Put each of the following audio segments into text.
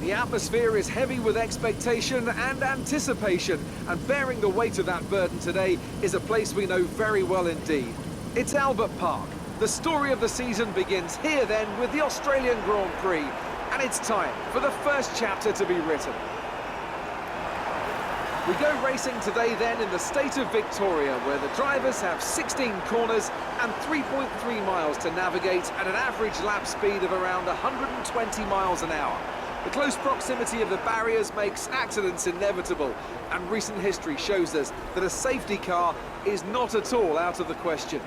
The atmosphere is heavy with expectation and anticipation, and bearing the weight of that burden today is a place we know very well indeed. It's Albert Park. The story of the season begins here then with the Australian Grand Prix, and it's time for the first chapter to be written. We go racing today then in the state of Victoria, where the drivers have 16 corners and 3.3 miles to navigate at an average lap speed of around 120 miles an hour. The close proximity of the barriers makes accidents inevitable, and recent history shows us that a safety car is not at all out of the question.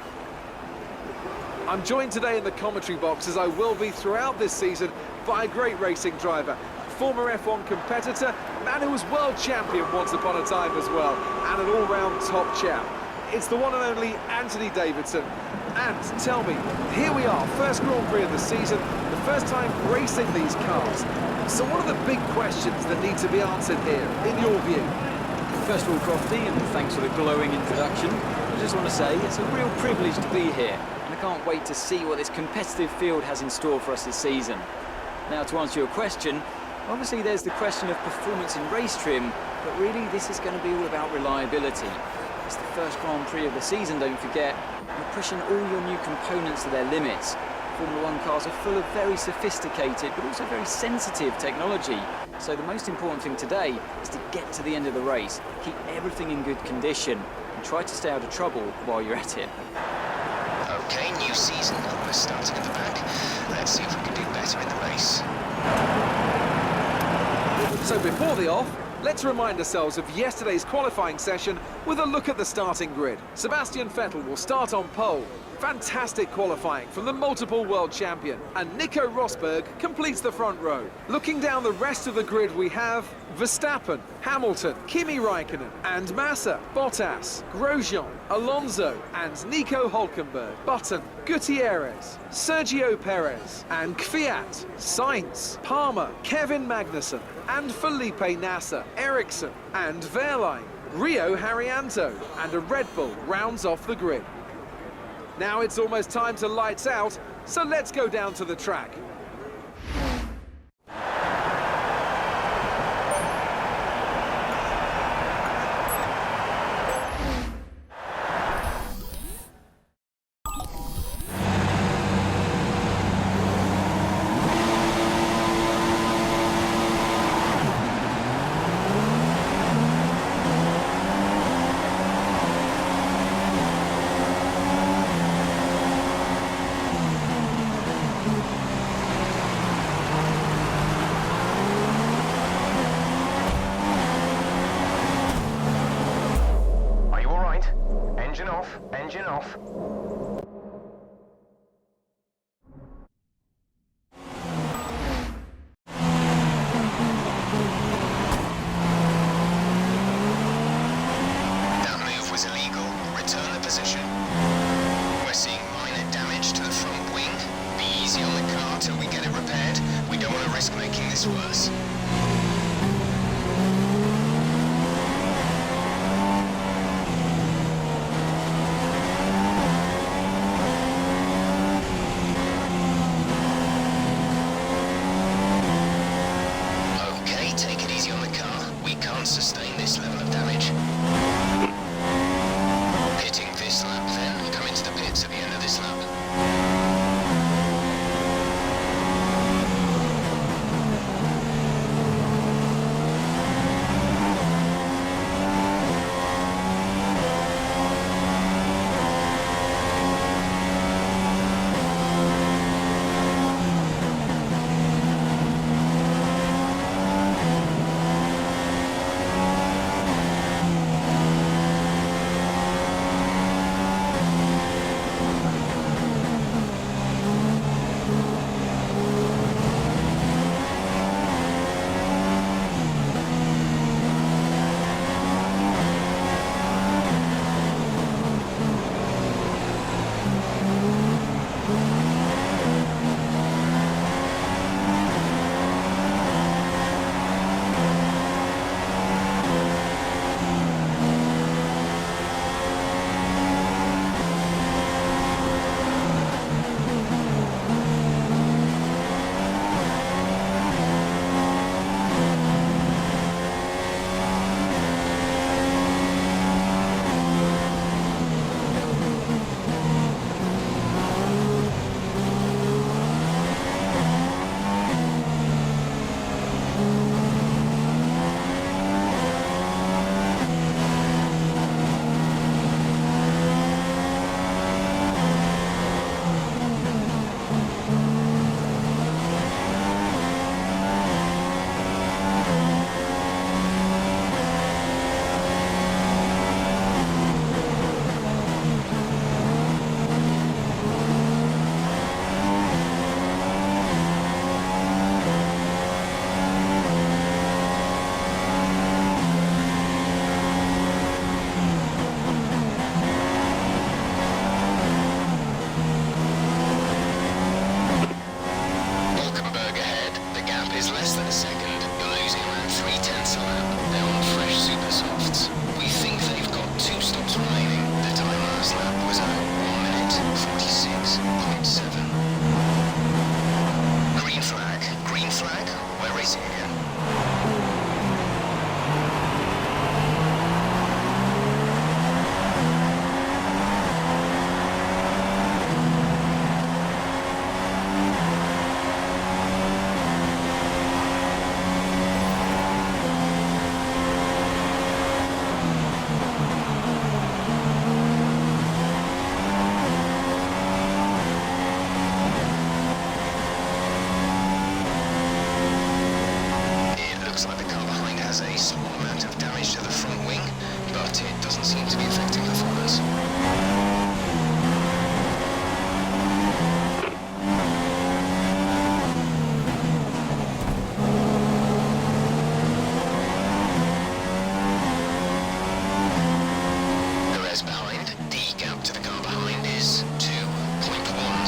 I'm joined today in the commentary box, as I will be throughout this season, by a great racing driver, former F1 competitor, man who was world champion once upon a time as well, and an all-round top chap. It's the one and only Anthony Davidson. And tell me, here we are, first Grand Prix of the season, the first time racing these cars. So what are the big questions that need to be answered here, in your view? First of all, Crofty, and thanks for the glowing introduction, I just want to say it's a real privilege to be here, and I can't wait to see what this competitive field has in store for us this season. Now, to answer your question, obviously there's the question of performance in race trim, but really this is going to be all about reliability. It's the first Grand Prix of the season, don't forget. You're pushing all your new components to their limits. Formula One cars are full of very sophisticated but also very sensitive technology. So the most important thing today is to get to the end of the race, keep everything in good condition, and try to stay out of trouble while you're at it. Okay, new season. We're starting at the back. Let's see if we can do better in the race. So before the off, let's remind ourselves of yesterday's qualifying session with a look at the starting grid. Sebastian Vettel will start on pole. Fantastic qualifying from the multiple world champion. And Nico Rosberg completes the front row. Looking down the rest of the grid, we have Verstappen, Hamilton, Kimi Raikkonen, and Massa, Bottas, Grosjean, Alonso, and Nico Hülkenberg, Button, Gutierrez, Sergio Perez, and Kvyat, Sainz, Palmer, Kevin Magnussen, and Felipe Nasser, Ericsson, and Wehrlein, Rio Haryanto, and a Red Bull rounds off the grid. Now it's almost time to lights out, so let's go down to the track. Engine off. That move was illegal. Return the position. We're seeing minor damage to the front wing. Be easy on the car till we get it repaired. We don't want to risk making this worse. Sustain this level of damage. Hitting this lap then, come into the pits at the end of this lap.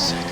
second.